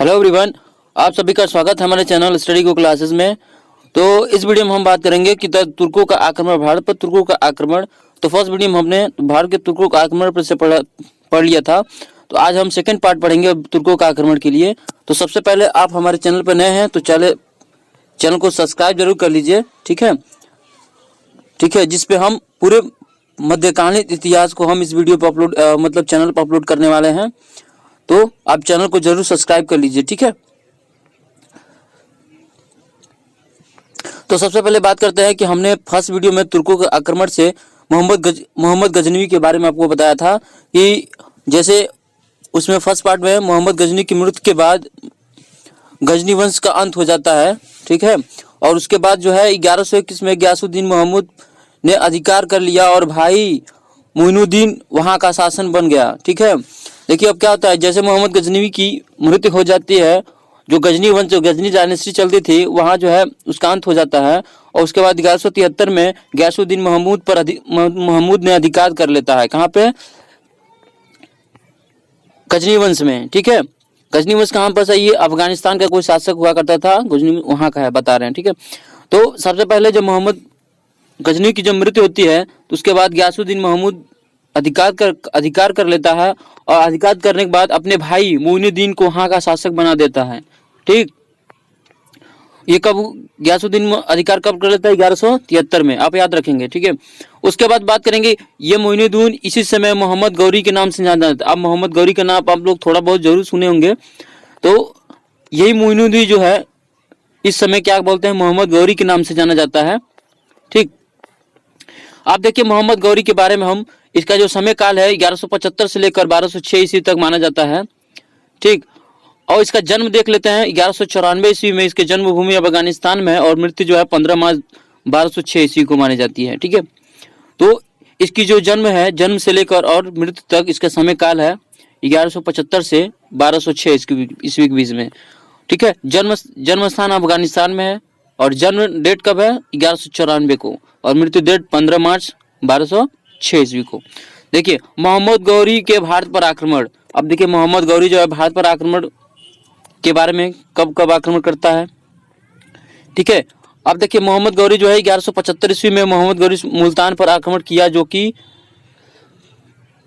Hello everyone, आप सभी का स्वागत है हमारे चैनल स्टडी को क्लासेस में। तो इस वीडियो में हम बात करेंगे कि तुर्कों का आक्रमण, भारत पर तुर्कों का आक्रमण। तो फर्स्ट वीडियो में हमने भारत के तुर्कों का आक्रमण पर से पढ़ लिया था। तो आज हम सेकंड पार्ट पढ़ेंगे तुर्कों का आक्रमण के लिए। तो सबसे पहले आप हमारे चैनल पर नए हैं तो चैनल को सब्सक्राइब जरूर कर लीजिए, ठीक है, जिसपे हम पूरे मध्यकालीन इतिहास को हम इस वीडियो पर अपलोड चैनल पर अपलोड करने वाले हैं। तो आप चैनल को जरूर सब्सक्राइब कर लीजिए, ठीक है। तो सबसे पहले बात करते हैं कि हमने फर्स्ट वीडियो में तुर्कों के आक्रमण से मोहम्मद गजनवी के बारे में आपको बताया था कि जैसे उसमें फर्स्ट पार्ट में मोहम्मद गजनवी की मृत्यु के बाद गजनी वंश का अंत हो जाता है, ठीक है। और उसके बाद जो है 1121 में गयासुद्दीन महमूद ने अधिकार कर लिया और भाई मोइनुद्दीन वहां का शासन बन गया, ठीक है। देखिए अब क्या होता है, जैसे मोहम्मद गजनवी की मृत्यु हो जाती है, जो गजनी वंश, जो गजनी डायनेस्टी चलती थी, वहां जो है उसका अंत हो जाता है। और उसके बाद 1173 में गयासुद्दीन महमूद ने अधिकार कर लेता है। कहाँ पे? गजनी वंश में, ठीक है। गजनी वंश कहाँ पर है? ये अफगानिस्तान का कोई शासक हुआ करता था, गजनी वहां का है, बता रहे हैं, ठीक है। तो सबसे पहले जब मोहम्मद गजनी की जब मृत्यु होती है तो उसके बाद गयासुद्दीन महमूद अधिकार कर लेता है और अधिकार करने के बाद अपने भाई मोइनुद्दीन को वहां का शासक बना देता है, ठीक। ये कब गयासुद्दीन अधिकार कब कर लेता है? 1173 में, आप याद रखेंगे, ठीक है। उसके बाद बात करेंगे, ये मोइनुद्दीन इसी समय मोहम्मद गौरी के नाम से जाना जाता है। अब मोहम्मद गौरी का नाम आप लोग थोड़ा बहुत जरूर सुने होंगे। तो यही मोइनुद्दीन जो है इस समय क्या बोलते हैं? मोहम्मद गौरी के नाम से जाना जाता है, ठीक। आप देखिए मोहम्मद गौरी के बारे में हम, इसका जो समय काल है 1175 से लेकर 1206 ईस्वी तक माना जाता है, ठीक। और इसका जन्म देख लेते हैं, 1194 ईस्वी में इसके जन्मभूमि अफगानिस्तान में है और मृत्यु जो है 15 मार्च 1206 ईस्वी को मानी जाती है, ठीक है। तो इसकी जो जन्म है, जन्म से लेकर और मृत्यु तक इसका समय काल है 1175 से 1206 ईस्वी के बीच में, ठीक है। जन्म स्थान अफगानिस्तान में है और जन्म डेट कब है? 1194 को, और मृत्यु डेट 15 मार्च 1206 ईस्वी को। देखिए मोहम्मद गौरी के भारत पर आक्रमण। अब देखिए मोहम्मद गौरी जो है भारत पर आक्रमण के बारे में कब कब आक्रमण करता है, ठीक है। अब देखिए मोहम्मद गौरी जो है 1175 ईस्वी में मोहम्मद गौरी मुल्तान पर आक्रमण किया, जो कि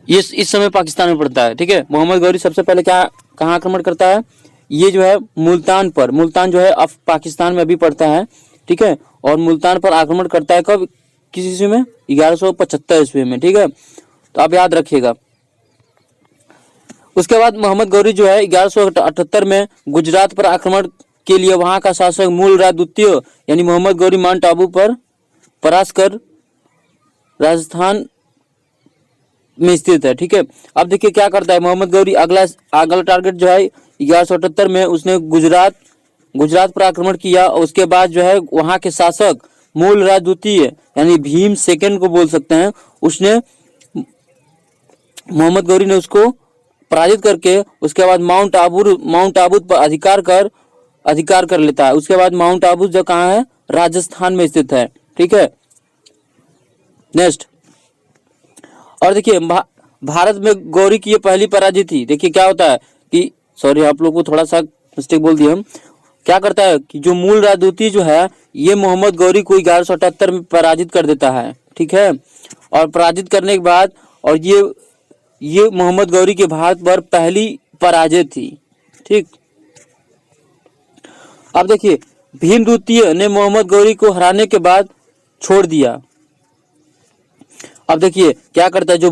इस समय पाकिस्तान में पड़ता है, ठीक है। मोहम्मद गौरी सबसे पहले कहाँ आक्रमण करता है? ये जो है मुल्तान पर, मुल्तान जो है अब पाकिस्तान में अभी पड़ता है, ठीक है। और मुल्तान पर आक्रमण करता है कब, किस ईस्वी में? 1175 ईस्वी में, ठीक है। तो आप याद रखिएगा। उसके बाद मोहम्मद गौरी जो है 1178 में गुजरात पर आक्रमण के लिए वहां का शासक मूलराज द्वितीय यानी मोहम्मद गौरी माउंट आबू पर परास्त कर राजस्थान में स्थित है, ठीक है। अब देखिए क्या करता है मोहम्मद गौरी, अगला टारगेट जो है 1178 में उसने गुजरात पर आक्रमण किया। और उसके बाद जो है वहां के शासक मूलराज द्वितीय यानी भीम सेकंड को बोल सकते हैं, उसने मोहम्मद गौरी ने उसको पराजित करके उसके बाद माउंट आबू पर अधिकार कर लेता है। उसके बाद माउंट आबू जो कहाँ है? राजस्थान में स्थित है, ठीक है। नेक्स्ट, और देखिए भारत में गौरी की ये पहली पराजय थी। देखिए क्या होता है कि, सॉरी आप लोग को थोड़ा सा मिस्टेक बोल दिया हम। क्या करता है कि जो मूल राजदूती जो है ये मोहम्मद गौरी को 1178 में पराजित कर देता है, ठीक है। और पराजित करने के बाद, और ये मोहम्मद गौरी के भारत पर पहली पराजय थी, ठीक। अब देखिए भीम द्वितीय ने मोहम्मद गौरी को हराने के बाद छोड़ दिया। अब देखिए क्या करता है, जो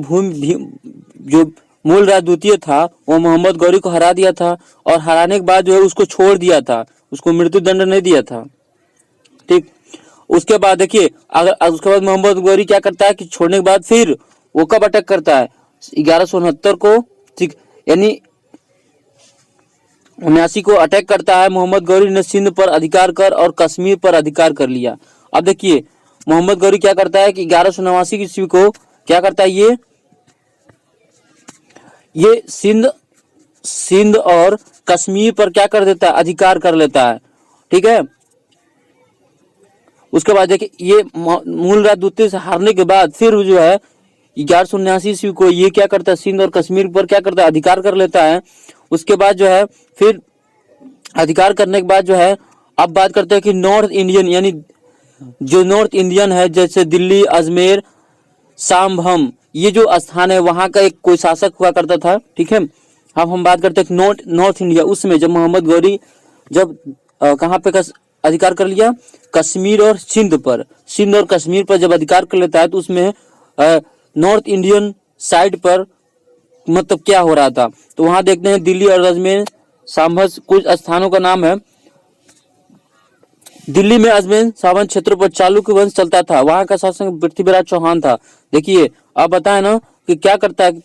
मूल राजदूतीय था वो मोहम्मद गौरी को हरा दिया था और हराने के बाद जो है उसको छोड़ दिया था, उसको मृत्यु दंड नहीं दिया था, ठीक। उसके बाद देखिए उसके बाद मोहम्मद गौरी क्या करता है कि छोड़ने के बाद फिर वो कब अटैक करता है? 1169 को, ठीक, यानी 79 को अटैक करता है। मोहम्मद गौरी ने सिंध पर अधिकार कर और कश्मीर पर अधिकार कर लिया। अब देखिए मोहम्मद गौरी क्या करता है कि 1189 ईस्वी को क्या करता है, ये सिंध और कश्मीर पर क्या कर देता है? अधिकार कर लेता है, ठीक है। उसके बाद देखिए ये मूल राजदूती से हारने के बाद फिर जो है 1179 ईस्वी को ये क्या करता है? सिंध और कश्मीर पर क्या करता है? अधिकार कर लेता है। उसके बाद जो है फिर अधिकार करने के बाद जो है अब बात करते हैं कि नॉर्थ इंडियन यानी जो नॉर्थ इंडियन है जैसे दिल्ली, अजमेर, सांभम, ये जो स्थान है वहां का एक कोई शासक हुआ करता था। ठीक है, अब हम बात करते हैं नॉर्थ इंडिया। उसमें जब मोहम्मद गौरी जब कहाँ पे अधिकार कर लिया, कश्मीर और सिंध पर, सिंध और कश्मीर पर जब अधिकार कर लेता है तो उसमें नॉर्थ इंडियन साइड पर मतलब क्या हो रहा था, तो वहां देखते हैं दिल्ली और अजमेर, सांभर, कुछ स्थानों का नाम है। दिल्ली में अजमेर सावन क्षेत्र पर चालुक्य वंश चलता था, वहां का शासक पृथ्वीराज चौहान था। देखिए अब बताए ना कि क्या करता है,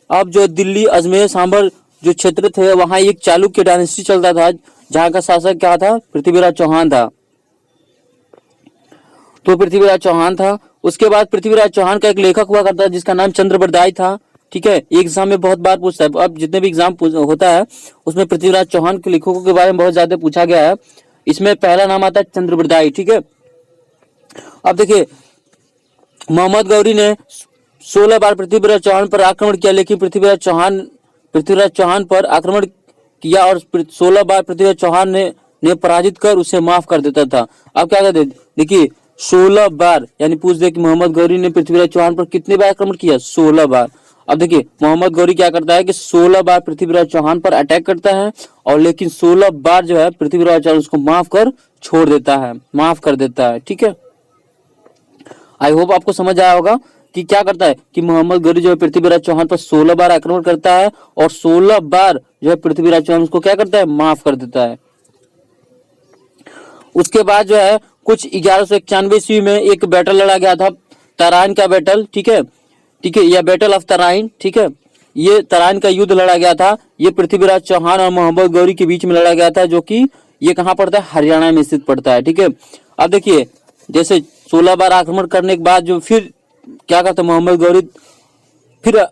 अब जो दिल्ली, अजमेर, सांभर जो क्षेत्र थे वहां एक चालुक्य डायनेस्टी चलता था, जहां का शासक क्या था, पृथ्वीराज चौहान था। तो पृथ्वीराज चौहान था। उसके बाद पृथ्वीराज चौहान का एक लेखक हुआ करता था जिसका नाम चंद्रबरदाई था। ठीक है, एग्जाम में बहुत बार पूछता है, अब जितने भी एग्जाम होता है उसमें पृथ्वीराज चौहान के लेखकों के बारे में बहुत ज्यादा पूछा गया है। इसमें पहला नाम आता है चंद्रबरदाई। ठीक है, अब देखिए मोहम्मद गौरी ने 16 बार पृथ्वीराज चौहान पर आक्रमण किया, लेकिन पृथ्वीराज चौहान पर आक्रमण किया और 16 बार पृथ्वीराज चौहान ने पराजित कर उसे माफ कर देता था। अब क्या कहते, देखिए 16 बार यानी पूछ दे कि मोहम्मद गौरी ने पृथ्वीराज चौहान पर कितने बार आक्रमण किया, 16 बार। अब देखिए मोहम्मद गौरी क्या करता है कि 16 बार पृथ्वीराज चौहान पर अटैक करता है और लेकिन 16 बार जो है पृथ्वीराज चौहान उसको माफ कर छोड़ देता है, माफ कर देता है। ठीक है, आई होप आपको समझ आया होगा कि क्या करता है कि मोहम्मद गौरी जो है पृथ्वीराज चौहान पर 16 बार आक्रमण करता है और 16 बार जो है पृथ्वीराज चौहान उसको क्या करता है, माफ कर देता है। उसके बाद जो है कुछ 1191 ईस्वी में एक बैटल लड़ा गया था, तराइन का बैटल। ठीक है, यह बैटल ऑफ तराइन। ठीक है, ये तराइन का युद्ध लड़ा गया था, ये पृथ्वीराज चौहान और मोहम्मद गौरी के बीच में लड़ा गया था, जो कि ये कहाँ पड़ता है, हरियाणा में स्थित पड़ता है। ठीक है, अब देखिए जैसे 16 बार आक्रमण करने के बाद जो फिर क्या करता है मोहम्मद गौरी, फिर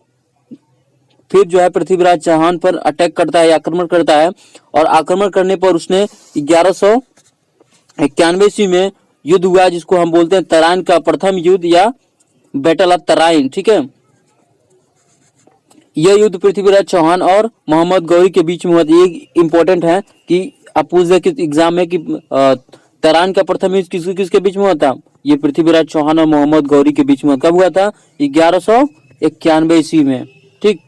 जो है पृथ्वीराज चौहान पर अटैक करता है, आक्रमण करता है और आक्रमण करने पर उसने 1191 ईस्वी में युद्ध हुआ जिसको हम बोलते हैं तराइन का प्रथम युद्ध या बैटल ऑफ तराइन। ठीक है, यह युद्ध पृथ्वीराज चौहान और मोहम्मद गौरी के बीच में हुआ। ये इंपॉर्टेंट है कि आप पूछ दे कि एग्जाम में कि तराइन का प्रथम युद्ध किसके बीच में हुआ था, ये पृथ्वीराज चौहान और मोहम्मद गौरी के बीच में। कब हुआ था, 1191 ईस्वी में। ठीक,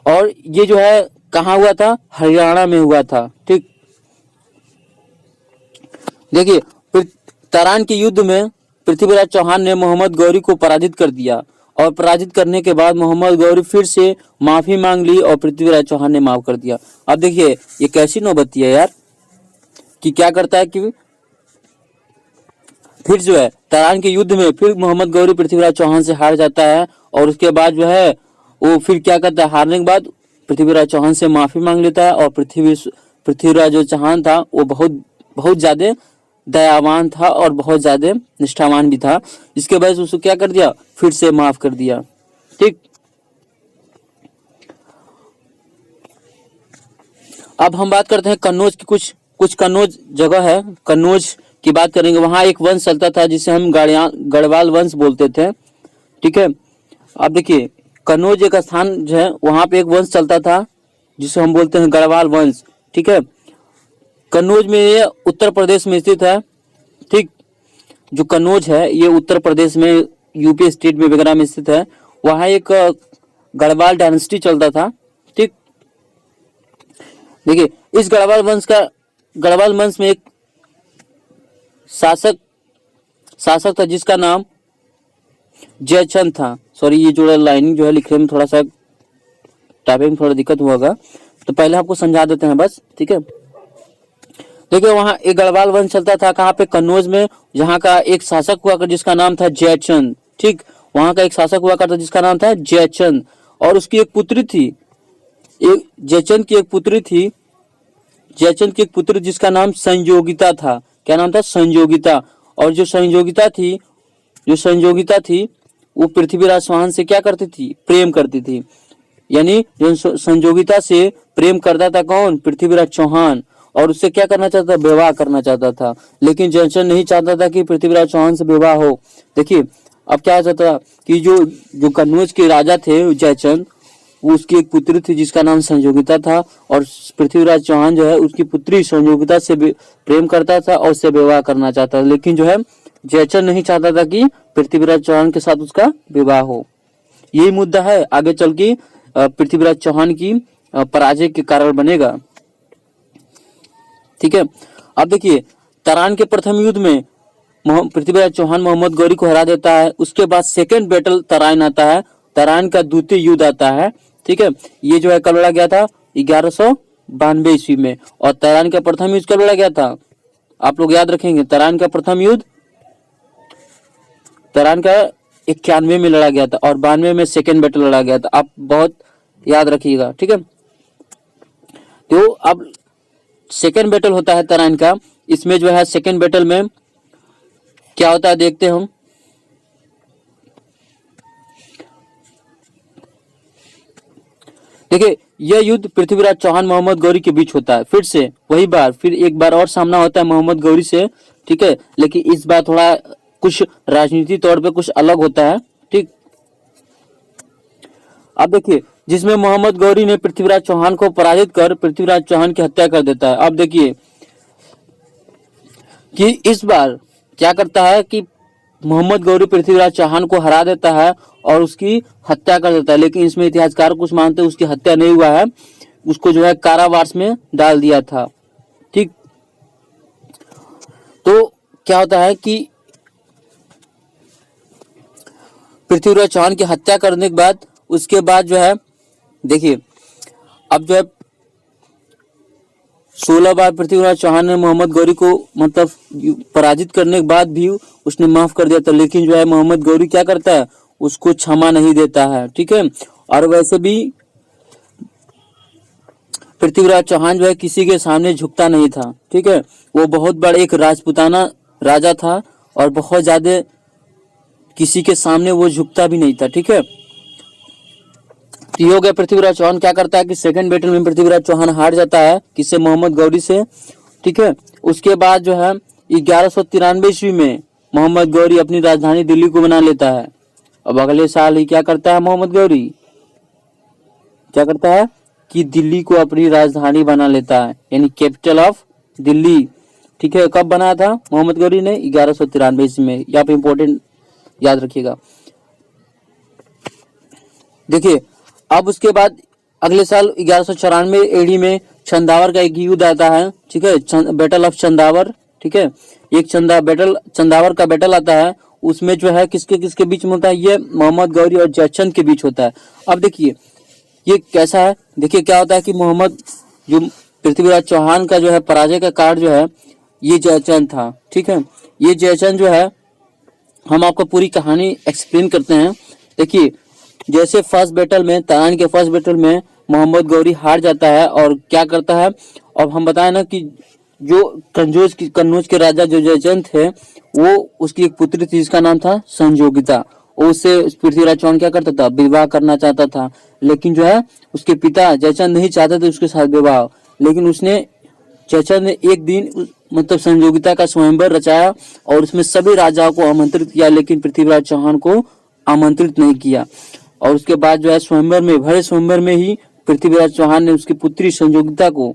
और ये जो है कहाँ हुआ था, हरियाणा में हुआ था। ठीक, देखिए तराइन के युद्ध में पृथ्वीराज चौहान ने मोहम्मद गौरी को पराजित कर दिया और पराजित करने के बाद मोहम्मद गौरी फिर से माफी मांग ली और पृथ्वीराज चौहान ने माफ कर दिया। अब देखिए ये कैसी नौबती है यार कि क्या करता है कि फिर जो है तराइन के युद्ध में फिर मोहम्मद गौरी पृथ्वीराज चौहान से हार जाता है और उसके बाद जो है वो फिर क्या करता है, हारने के बाद पृथ्वीराज चौहान से माफी मांग लेता है और पृथ्वीराज जो चौहान था वो बहुत ज्यादा दयावान था और बहुत ज्यादा निष्ठावान भी था, इसके वजह से उसको क्या कर दिया, फिर से माफ कर दिया। ठीक, अब हम बात करते हैं कन्नौज की। कुछ कन्नौज जगह है, कन्नौज की बात करेंगे। वहां एक वंश चलता था जिसे हम गढ़वाल वंश बोलते थे। ठीक है, अब देखिए कन्नौज एक स्थान जो है वहां पे एक वंश चलता था जिसे हम बोलते हैं गढ़वाल वंश। ठीक है, कन्नौज में ये उत्तर प्रदेश में स्थित है। ठीक, जो कन्नौज है ये उत्तर प्रदेश में यूपी स्टेट में वगैरह में स्थित है। वहां एक गढ़वाल डायनेस्टी चलता था। ठीक, देखिए इस गढ़वाल वंश में एक शासक था जिसका नाम जयचंद था। सॉरी ये जो लाइनिंग जो है लिखने में थोड़ा सा टाइपिंग में थोड़ा दिक्कत हुआ, तो पहले आपको समझा देते हैं बस। ठीक है, देखिए वहां एक गढ़वाल वंश चलता था, कहाँ पे, कन्नौज में, जहाँ का एक शासक हुआ कर जिसका नाम था जयचंद। ठीक, वहां का एक शासक हुआ करता जिसका नाम था जयचंद और उसकी एक पुत्री थी, जयचंद की एक पुत्री जिसका नाम संयोगिता था। क्या नाम था, संयोगिता। और जो संयोगिता थी वो पृथ्वीराज चौहान से क्या करती थी, प्रेम करती थी। यानी जो संयोगिता से प्रेम करता था कौन, पृथ्वीराज चौहान, और उससे क्या करना चाहता था, विवाह करना चाहता था। लेकिन जयचंद नहीं चाहता था कि पृथ्वीराज चौहान से विवाह हो। देखिए अब क्या चाहता था कि जो कन्नौज के राजा थे जयचंद, वो उसकी एक पुत्री थी जिसका नाम संयोगिता था, और पृथ्वीराज चौहान जो है उसकी पुत्री संयोगिता से प्रेम करता था और उससे विवाह करना चाहता था, लेकिन जो है जयचंद नहीं चाहता था कि पृथ्वीराज चौहान के साथ उसका विवाह हो। यही मुद्दा है आगे चल के पृथ्वीराज चौहान की पराजय के कारण बनेगा। ठीक है, अब देखिए तरान के प्रथम युद्ध में पृथ्वीराज चौहान मोहम्मद गौरी को हरा देता है। उसके बाद सेकेंड बैटल तराइन आता है, तराइन का द्वितीय युद्ध आता है। ठीक है, ये जो है कब लड़ा गया था 1192 ईस्वी में, और तराइन का प्रथम युद्ध कब लड़ा गया था आप लोग याद रखेंगे। तराइन का प्रथम युद्ध तराइन का 91 में लड़ा गया था और 92 में सेकेंड बैटल लड़ा गया था, आप बहुत याद रखिएगा। ठीक है, तो अब सेकेंड बैटल होता है तराइन का, इसमें जो है सेकेंड बैटल में क्या होता है देखते हैं हम। देखिए यह युद्ध पृथ्वीराज चौहान मोहम्मद गौरी के बीच होता है, फिर से वही बार फिर एक बार और सामना होता है मोहम्मद गौरी से। ठीक है, लेकिन इस बार थोड़ा कुछ राजनीतिक तौर पे कुछ अलग होता है। ठीक, अब देखिए जिसमें मोहम्मद गौरी ने पृथ्वीराज चौहान को पराजित कर पृथ्वीराज चौहान की हत्या कर देता है। अब देखिए कि इस बार क्या करता है कि मोहम्मद गौरी पृथ्वीराज चौहान को हरा देता है और उसकी हत्या कर देता है, लेकिन इसमें इतिहासकार कुछ मानते हैं उसकी हत्या नहीं हुआ है, उसको जो है कारावास में डाल दिया था। ठीक, तो क्या होता है कि पृथ्वीराज चौहान की हत्या करने के बाद उसके बाद जो है देखिए अब जो है 16 बार पृथ्वीराज चौहान ने मोहम्मद गौरी को मतलब पराजित करने के बाद भी उसने माफ कर दिया था, लेकिन जो है मोहम्मद गौरी क्या करता है उसको क्षमा नहीं देता है। ठीक है, और वैसे भी पृथ्वीराज चौहान जो है किसी के सामने झुकता नहीं था। ठीक है, वो बहुत बड़ा एक राजपूताना राजा था और बहुत ज्यादा किसी के सामने वो झुकता भी नहीं था। ठीक है, तो हो गया पृथ्वीराज चौहान क्या करता है कि सेकंड बैटल में पृथ्वीराज चौहान हार जाता है किससे मोहम्मद गौरी से। ठीक है, उसके बाद जो है 1193 ईस्वी में मोहम्मद गौरी अपनी राजधानी दिल्ली को बना लेता है। अब अगले साल ही क्या करता है मोहम्मद गौरी, क्या करता है कि दिल्ली को अपनी राजधानी बना लेता है, यानी कैपिटल ऑफ दिल्ली। ठीक है, कब बना था मोहम्मद गौरी ने 1193 ईस्वी में, यहाँ पे इंपॉर्टेंट याद रखिएगा। देखिए अब उसके बाद अगले साल 1194 एडी में चंदावर का एक युद्ध आता है। ठीक है, बैटल ऑफ चंदावर। ठीक है, एक चंदावर का बैटल आता है, उसमें जो है किसके किसके बीच में होता है, ये मोहम्मद गौरी और जयचंद के बीच होता है। अब देखिए ये कैसा है, देखिए क्या होता है कि मोहम्मद जो पृथ्वीराज चौहान का जो है पराजय का कारण जो है ये जयचंद था। ठीक है, ये जयचंद जो है हम आपको पूरी कहानी एक्सप्लेन करते हैं। देखिए जैसे फर्स्ट बैटल में तराइन के फर्स्ट बैटल में मोहम्मद गौरी हार जाता है और क्या करता है, अब हम बताए ना कि जो कन्नौज के राजा जो जयचंद थे वो उसकी एक पुत्री थी जिसका नाम था संयोगिता, उससे पृथ्वीराज चौहान क्या करता था विवाह करना चाहता था, लेकिन जो है उसके पिता जयचंद नहीं चाहते थे उसके साथ विवाह, लेकिन जयचंद ने एक दिन मतलब संयोगिता का स्वयंवर रचाया और उसमें सभी राजाओं को आमंत्रित किया, लेकिन पृथ्वीराज चौहान को आमंत्रित नहीं किया। और उसके बाद जो है स्वयंवर में भरे स्वयंवर में ही पृथ्वीराज चौहान ने उसकी पुत्री संयोगिता को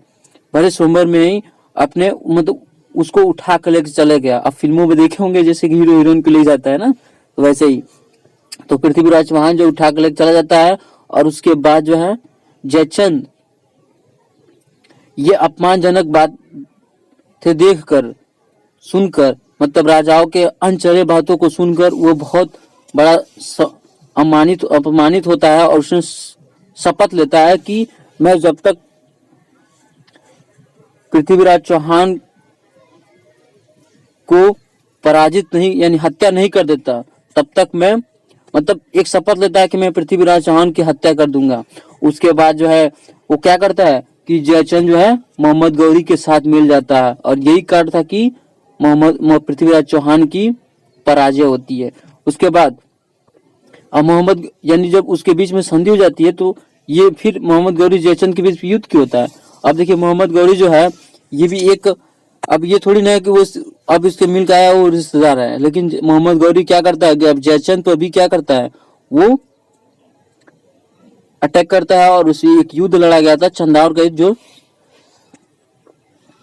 भरे स्वयंवर में ही अपने मतलब उसको उठा कर लेकर चले गया। अब फिल्मों में देखे होंगे जैसे कि हीरो हीरोइन को ले जाता है ना, तो वैसे ही तो पृथ्वीराज चौहान जो उठा कर लेकर चला जाता है और उसके बाद जो है जयचंद ये अपमानजनक बात थे देखकर सुनकर मतलब राजाओं के अनचले बातों को सुनकर वो बहुत बड़ा अपमानित होता है और उसने शपथ लेता है कि मैं जब तक पृथ्वीराज चौहान को पराजित नहीं यानी हत्या नहीं कर देता तब तक मैं मतलब एक शपथ लेता है कि मैं पृथ्वीराज चौहान की हत्या कर दूंगा। उसके बाद जो है वो क्या करता है कि जयचंद जो है मोहम्मद गौरी के साथ मिल जाता है और यही कारण था कि पृथ्वीराज चौहान की पराजय होती है। उसके बाद अब मोहम्मद यानी जब उसके बीच में संधि हो जाती है तो ये फिर मोहम्मद गौरी जयचंद के बीच युद्ध क्यों होता है। अब देखिए मोहम्मद गौरी जो है ये भी एक अब ये थोड़ी ना है कि वो अब इसके मिल का आया वो रिश्तेदार है, लेकिन मोहम्मद गौरी क्या करता है कि अब जयचंद पर भी क्या करता है वो अटैक करता है और उसी एक युद्ध लड़ा गया था, चंदावर का युद्ध, जो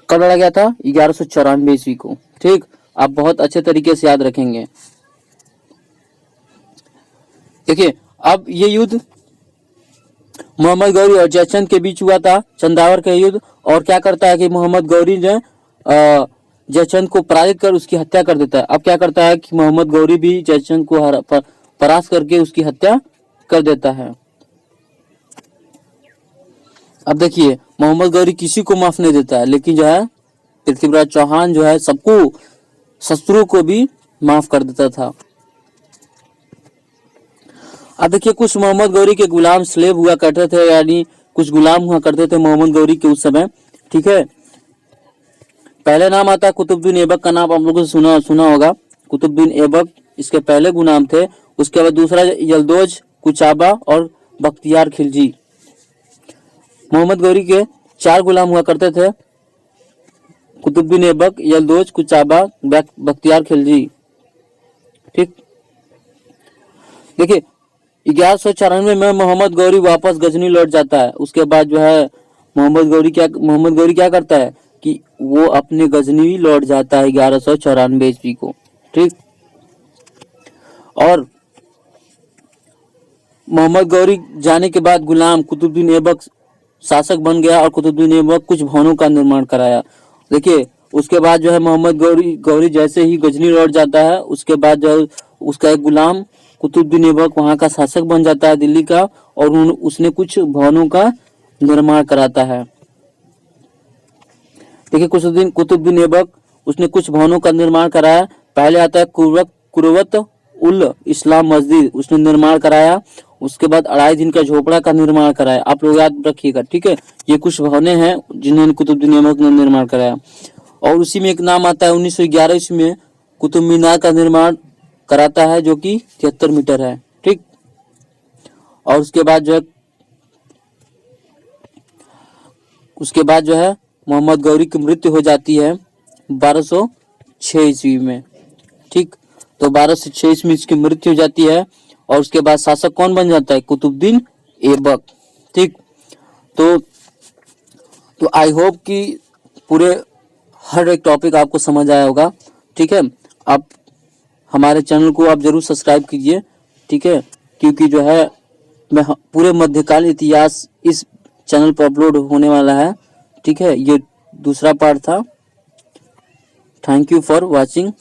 कब लड़ा गया था? 1194 ईस्वी को। ठीक, आप बहुत अच्छे तरीके से याद रखेंगे। देखिए, अब ये युद्ध मोहम्मद गौरी और जयचंद के बीच हुआ था, चंदावर का युद्ध। और क्या करता है कि मोहम्मद गौरी जो जयचंद को पराजित कर उसकी हत्या कर देता है। अब क्या करता है कि मोहम्मद गौरी भी जयचंद को परास्त करके उसकी हत्या कर देता है। अब देखिए, मोहम्मद गौरी किसी को माफ नहीं देता है, लेकिन जो है पृथ्वीराज चौहान जो है सबको, शत्रुओं को भी माफ कर देता था। अब देखिए, कुछ मोहम्मद गौरी के गुलाम स्लेव हुआ करते थे, यानी कुछ गुलाम हुआ करते थे मोहम्मद गौरी के उस समय। ठीक है, पहले नाम आता है कुतुबुद्दीन ऐबक का, नाम आप लोगों से सुना होगा, कुतुबुद्दीन ऐबक इसके पहले गुलाम थे। उसके बाद दूसरा यल्दोज, कुचाबा और बख्तियार खिलजी। मोहम्मद गौरी के 4 गुलाम हुआ करते थे, कुतुबुद्दीन ऐबक, यल्दोज, कुचाबा, बख्तियार खिलजी। ठीक, देखिए 1194 में मोहम्मद गौरी वापस गजनी लौट जाता है। उसके बाद जो है मोहम्मद गौरी क्या करता है कि वो अपने गजनी लौट जाता है 1194 ईस्वी को। ठीक, और मोहम्मद गौरी जाने के बाद गुलाम कुतुबुद्दीन ऐबक शासक बन गया और कुतुबुद्दीन ऐबक कुछ भवनों का निर्माण कराया। देखिए, उसके बाद जो है मोहम्मद गौरी जैसे ही गजनी लौट जाता है, उसके बाद जो उसका एक गुलाम कुतुबुद्दीन ऐबक वहां का शासक बन जाता है दिल्ली का, और उसने कुछ भवनों का निर्माण कराता है। देखिए, कुतुबुद्दीन ऐबक उसने कुछ भवनों का निर्माण कराया। पहले आता है कुर्रत उल इस्लाम मस्जिद, उसने निर्माण कराया। उसके बाद 2.5 दिन का झोपड़ा का निर्माण कराया। आप लोग याद रखिएगा। ठीक है, ये कुछ भवनें हैं जिन्हें कुतुबुद्दीन ऐबक ने निर्माण कराया। और उसी में एक नाम आता है 1911 ईस्वी में कुतुब मीनार का निर्माण कराता है, जो कि 73 मीटर है। ठीक, और उसके बाद जो है मोहम्मद गौरी की मृत्यु हो जाती है 1206 ईस्वी में। ठीक, तो 1206 ईस्वी में इसकी मृत्यु हो जाती है। और उसके बाद शासक कौन बन जाता है? कुतुबुद्दीन ऐबक। ठीक, तो आई होप कि पूरे हर एक टॉपिक आपको समझ आया होगा। ठीक है, आप हमारे चैनल को आप जरूर सब्सक्राइब कीजिए। ठीक है, क्योंकि जो है मैं पूरे मध्यकालीन इतिहास इस चैनल पर अपलोड होने वाला है। ठीक है, ये दूसरा पार्ट था। Thank you for watching.